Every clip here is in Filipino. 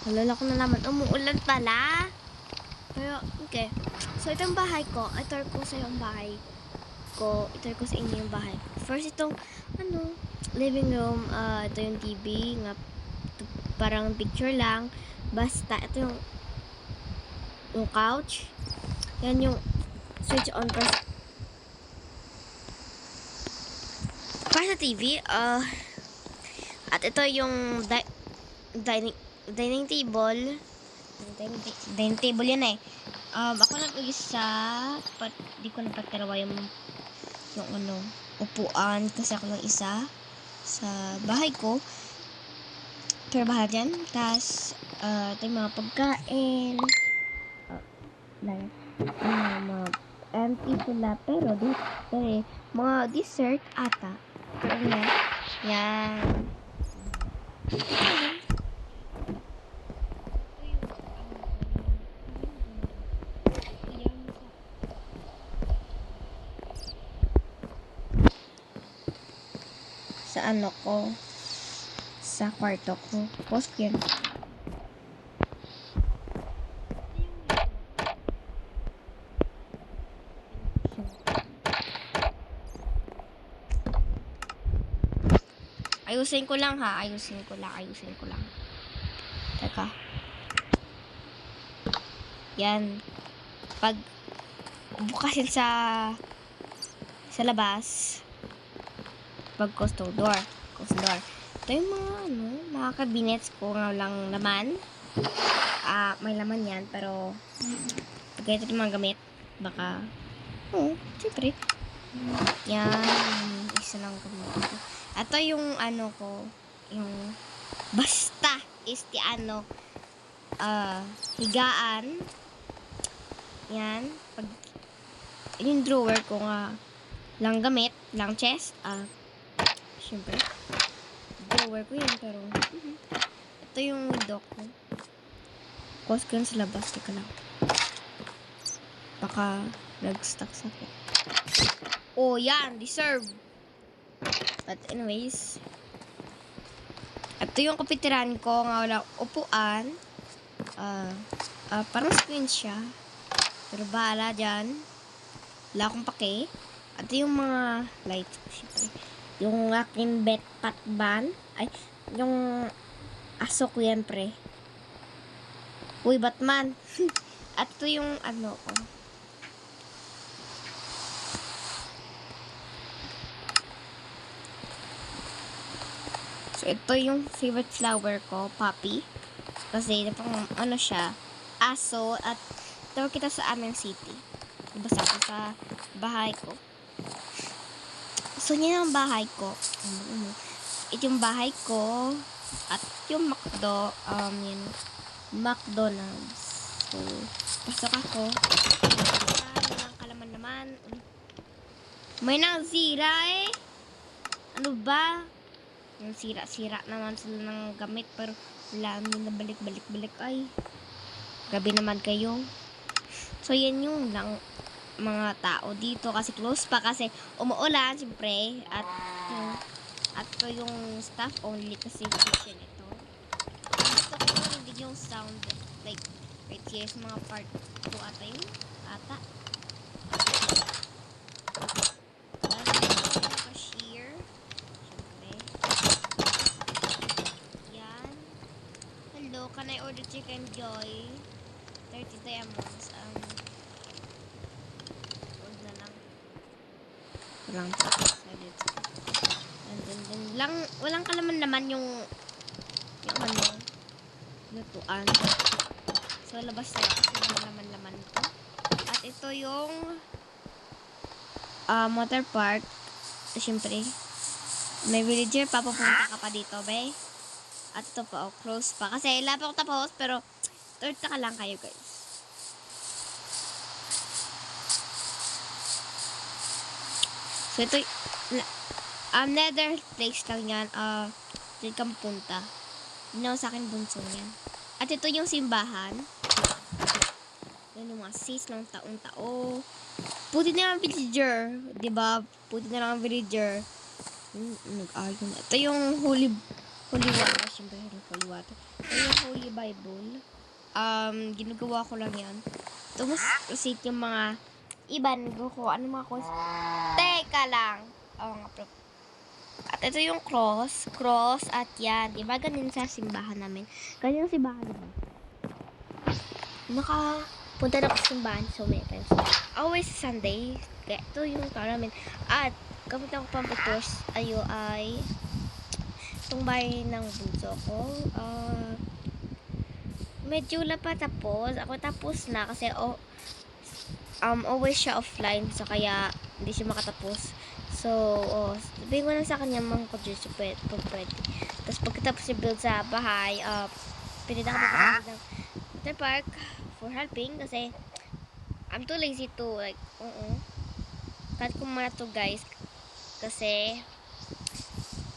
Alala ko na naman, umuulan pala. Pero, okay. So, itong bahay ko, itur ko sa yung bahay ko. Itur ko sa inyo yung bahay ko. First, itong, living room. Ito yung TV. Parang picture lang. Basta, ito yung couch. Yan yung switch on ko. Para sa TV, at ito yung dining table. Dining table yan eh. Ako lang isa, di ko napatarawa yung upuan kasi ako lang isa sa bahay ko. Pero bahala dyan. Tapos, ito yung mga pagkain. Mga empty sila. Pero dito mga dessert ata. Yan. Sa ko, sa kwarto ko. Post ko yan. Ayusin ko lang ha. Ayusin ko lang. Teka. Yan. Pag bukasin sa labas, pag close door. Ito yung mga cabinets ko nga lang laman. May laman yan, pero pag ito yung mga gamit, baka, siyempre. Yan, isa lang gamit ko. Ito yung ko, yung basta is higaan. Yan, pag yung drawer ko nga lang gamit, lang chest, siyempre, drawer ko yan, pero ito yung window ko. Close ko yan sa labas, teka lang. Baka nag-stuck sa ko. Oh, yan, deserve. But anyways, ito yung kapitiran ko, nga walang upuan. Parang screen siya. Pero bahala dyan. Wala akong pake. Ito yung mga lights ko, syempre. Yung aking bed patban. Ay, yung aso ko yan, pre. Uy, Batman. At ito yung ko. So, ito yung favorite flower ko, Poppy. Kasi, siya, aso, at ito kita sa aming city. Basta ako sa bahay ko. So, yan ang bahay ko. Ito yung bahay ko. At yung McDonald's. So, pasok ako. Walang kalaman naman. May nang zira eh. Ano ba? Yung sira-sira naman sila ng gamit. Pero wala na balik. Ay, gabi naman kayo. So, yan yung lang mga tao dito. Kasi close pa. Kasi umuulan, siyempre. At yung staff only. Kasi kitchen ito. Gusto ko hindi yung sound. Like, right here sa mga part ko ata yun. Cashier. Siyempre. Yan. Hello, can I order chicken joy? 30 diamonds. Huwag na lang. Walang walang kalaman naman yung lutuan. So, labas na kasi yung laman ito. At ito yung motor park. Siyempre, may villager pa, pupunta ka pa dito, be. At ito pa, close pa. Kasi wala pa ako tapos, pero third ka lang kayo, guys. So, ito, nether place lang yan. Dito kang punta. Yun sa akin bunso yan. At ito yung simbahan. Yan yung mga sis ng taong-tao. Puti na lang villager. Diba? Puti na lang villager. Nag-argue na. Ito yung Holy water. Siyempre, holy water. Yung Holy Bible, ginagawa ko lang yan. Tapos, receipt yung mga iba, ko ano mga coins. Teka lang. At ito yung cross, at yan. Diba ganun sa simbahan namin? Ganyan yung simbahan namin. Punta na ako sa simbahan, so may friends. Always Sunday, kaya ito yung tao namin. At, kapag ako pamputos, ay itong bahay ng bunso ko. Medyo wala pa tapos. Ako tapos na kasi always siya offline, so kaya hindi siya makatapos. So, sabihin ko lang sa kanya mga kodyo so pwede. Tapos pagkatapos niya build sa bahay, pinita ko pa ng water park for helping kasi I'm too lazy to like, cut ko muna to guys kasi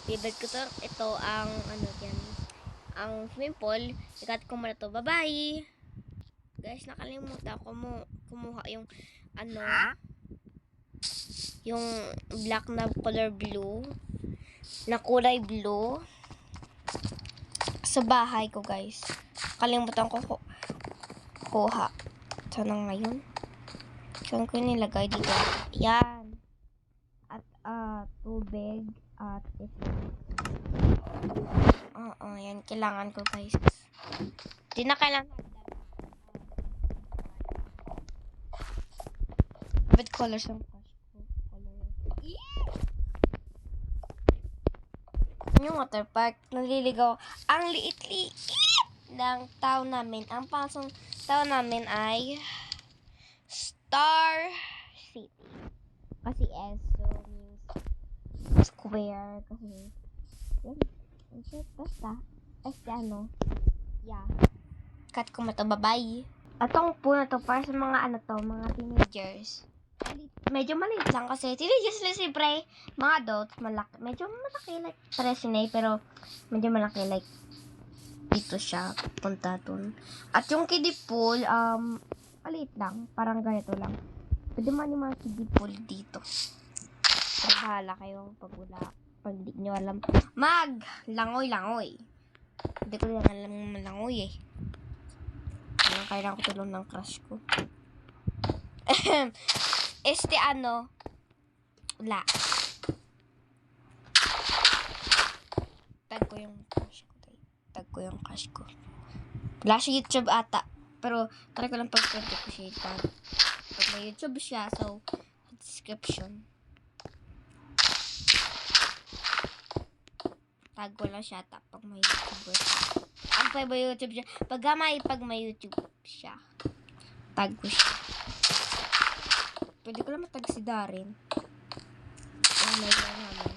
bibig ko to, ito ang ang swimming pool, ikat ko muna to, bye bye guys. Nakalimutan ko kumuha yung yung black na color blue na kulay blue sa bahay ko guys. Kalimutan ko kuha. Sana ngayon saan ko nilagay dito, yan. At tubig at ito. Yan kailangan ko guys. Di na kailangan with colors ng yung water park, naliligaw. Ang liit-liit ng town namin. Ang pangsong town namin ay Star City. Kasi S, so means square. Kasi, basta. Yeah. Cut ko mo to, bye-bye. Atong po na to, para sa mga mga teenagers. Medyo maliit lang kasi teenagers lang siyempre, mga adults, medyo malaki like Presinay, pero medyo malaki like dito siya, punta dun. At yung kiddie pool, maliit lang, parang ganito lang. Pwede man yung mga kiddie pool dito. Pero bahala kayong pag hindi nyo alam. Langoy. Hindi ko lang alam malangoy eh. Kailangan ko tulong ng crush ko. Wala. Tag ko yung crush ko. Wala siya YouTube ata. Pero, try ko lang pag-pwede ko siya itag. Pag may YouTube siya, so, description. Tag ko lang siya ata pag may YouTube siya. Pag may YouTube siya. Pag may YouTube siya. Tag ko siya. Pwede ko lang matag si Darin. Naman.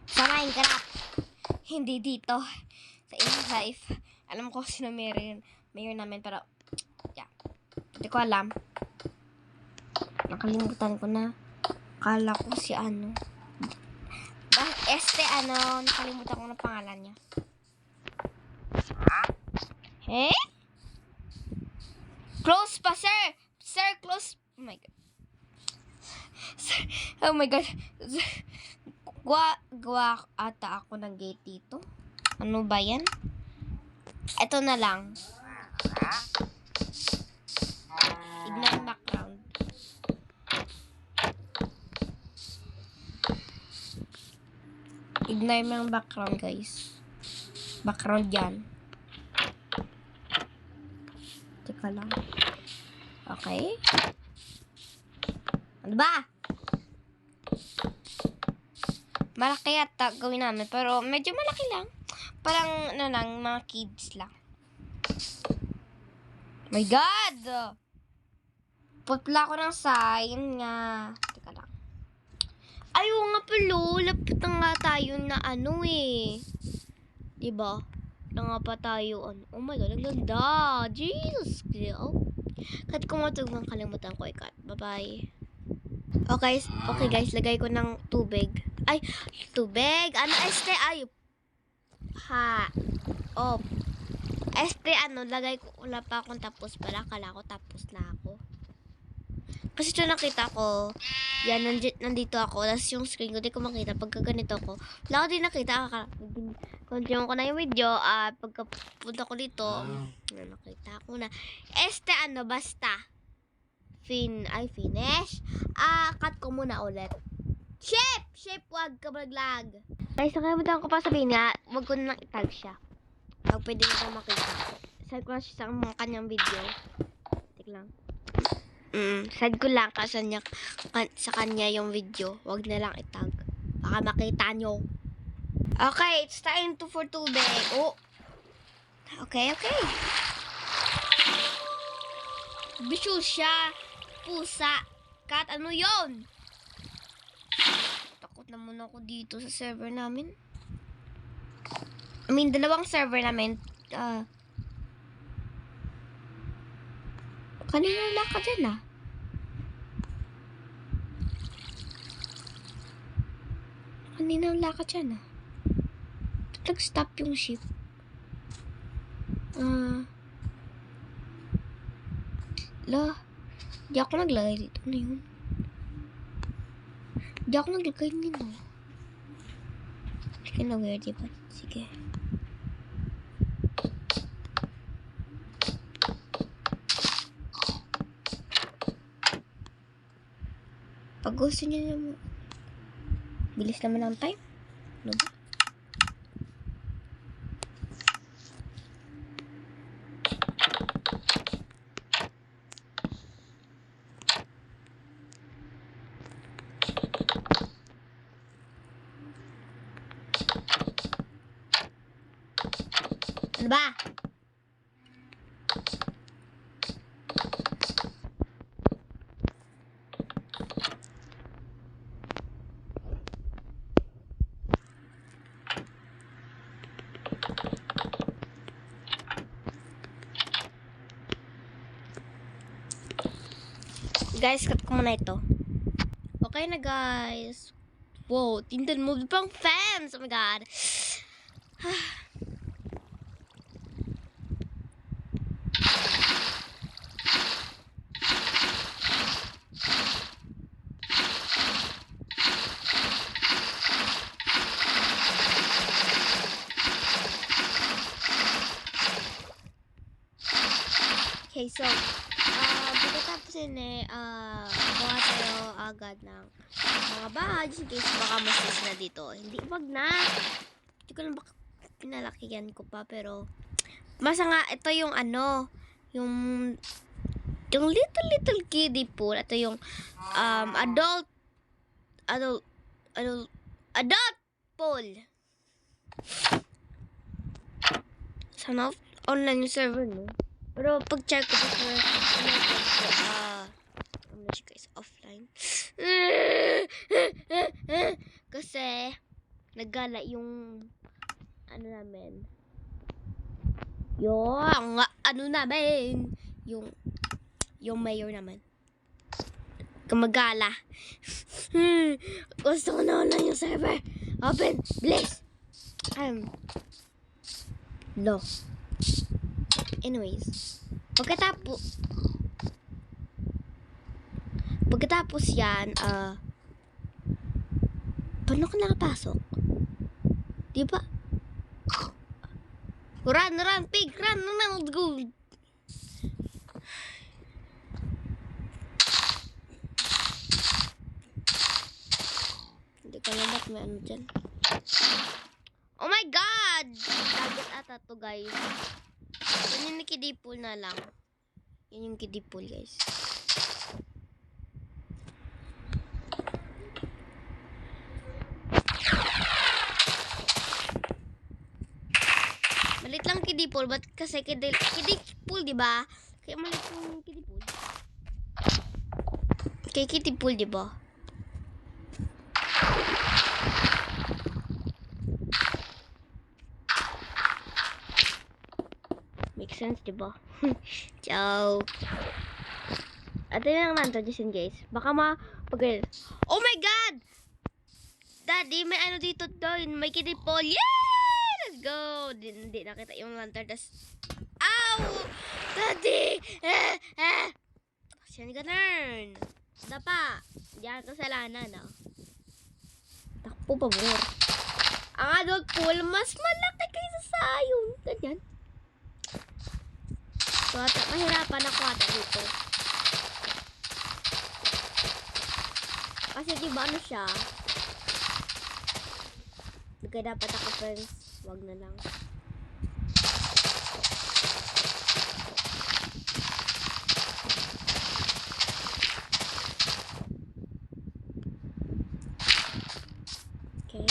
Sa Minecraft. Hindi dito. Sa in life. Alam ko sino mayor namin. Pero, yeah. Hindi ko alam. Nakalimutan ko na. Kala ko si nakalimutan ko na pangalan niya. Close pa, sir! Sir, close. Oh my god. Gawa ata ako ng gate dito. Ano ba yan? Ito na lang. Ignore yung background. Ignore mo yung background, guys. Background yan. Teka lang. Okay. Ano ba? Malaki yata gawin namin. Pero medyo malaki lang. Parang mga kids lang. My God! Putla ko ng sign nga. Teka lang. Ayaw nga pala. Lapit na nga tayo na Diba? Na nga pa tayo Oh my God, ang ganda. Jesus. Kat ko matug ng kalimutan ko ikat. Bye-bye. Okay guys, lagay ko ng tubig. Ay, tubig. Lagay ko, wala pa akong tapos pala. Kala ko tapos na ako. Kasi ito nakita ko, yan, nandito ako. Tapos yung screen ko, di ko makita. Pagka ganito ako, wala ko din nakita. continue ko na yung video at pagkapunta ko dito, nakita ko na. Basta. Finish. Cut ko muna ulit. Shape, wag ka maglag. Guys, nakalimutan ko pa sabihin nga, wag ko na lang itag siya. Pag pwede nyo na makita. Side ko na siya sa mga kanyang video. Tik lang. Side ko lang kasi sa kanya yung video. Wag na lang itag. Baka makita nyo. Okay, it's time for tubig. Oh. Okay. Bisyo siya. Pusa. Kat, ano yon? Takot naman ako dito sa server namin. Dalawang server namin. Kanina wala ka dyan Kanina wala ka dyan Nag-stop yung ship. Di ako naglagay dito. Ano yun? Di ako naglagay nito. Sige na weird, diba? Sige. Pag gusto niya naman, bilis naman ang time. Ano ba? Ano ba? Guys, cut ko muna ito. Okay na, guys. Wow, tindan mo pang fans. Oh my god. Okay, so, pagkatapos kuha tayo agad ng mga badge in case baka mas na dito. Hindi, wag na. Hindi ko lang baka pinalakihan ko pa, pero masa nga, ito yung yung little kiddie pool. Ito yung adult pool. Sana online yung server, no? Pero pag check ko before siya guys, offline. Kasi naggala yung namin. Yung mayor naman. Kumagala. Gusto ko na online yung server. Open, please. No. Anyways, pagkatapos yan, paano ka nakapasok? Diba? Run, pig, run, let's go. Hindi ko alam ba't may dyan. Oh my god! Target ata to, guys. Yan yung kiddie pool na lang. Yan yung kiddie pool, guys. Malit lang kiddie pool, but kasi kiddie pool, diba? Kaya malit yung kiddie pool. Kaya kiddie pool, diba? Make sense, diba? Ciao. At yun lang naman, guys. Baka oh my god! Daddy, may dito doon. May kiddie pool. Yeah! Let's go! Hindi nakita yung lantern. Ow! Daddy! Kasi ganun. Dapa. Diyan kasalanan, no? Takpo, pabor. Ang adult pool, mas malaki kaysa sa yung ganyan. So, mahirapan ako ata dito. Kasi diba ano siya? Kaya dapat ako friends, wag na lang. Okay.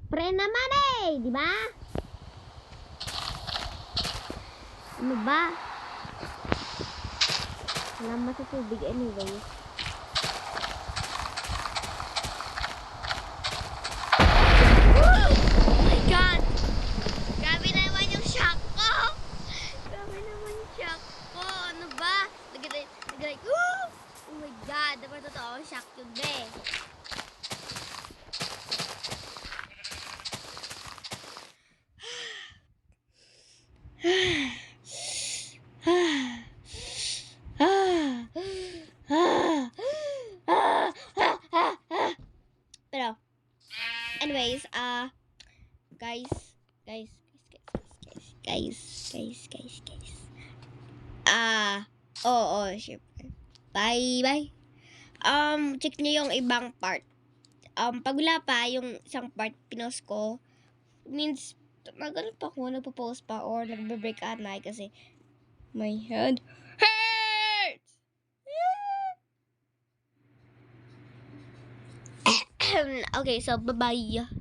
Pre naman eh, di ba? Ano ba? Salamat sa tubig anyway. Oh my God! Grabe naman yung shock ko! Grabe naman yung shock ko! Ano ba? Nag-like, oh my God! Dapat totoo, shock yun be. Pero, anyways, guys. Oo, syempre. Bye. Check niyo yung ibang part. Pag wala pa yung isang part pinost ko, means nagano pa ako, nagpo-post pa or nagbe-break at night kasi my head hurts. Okay, so bye-bye.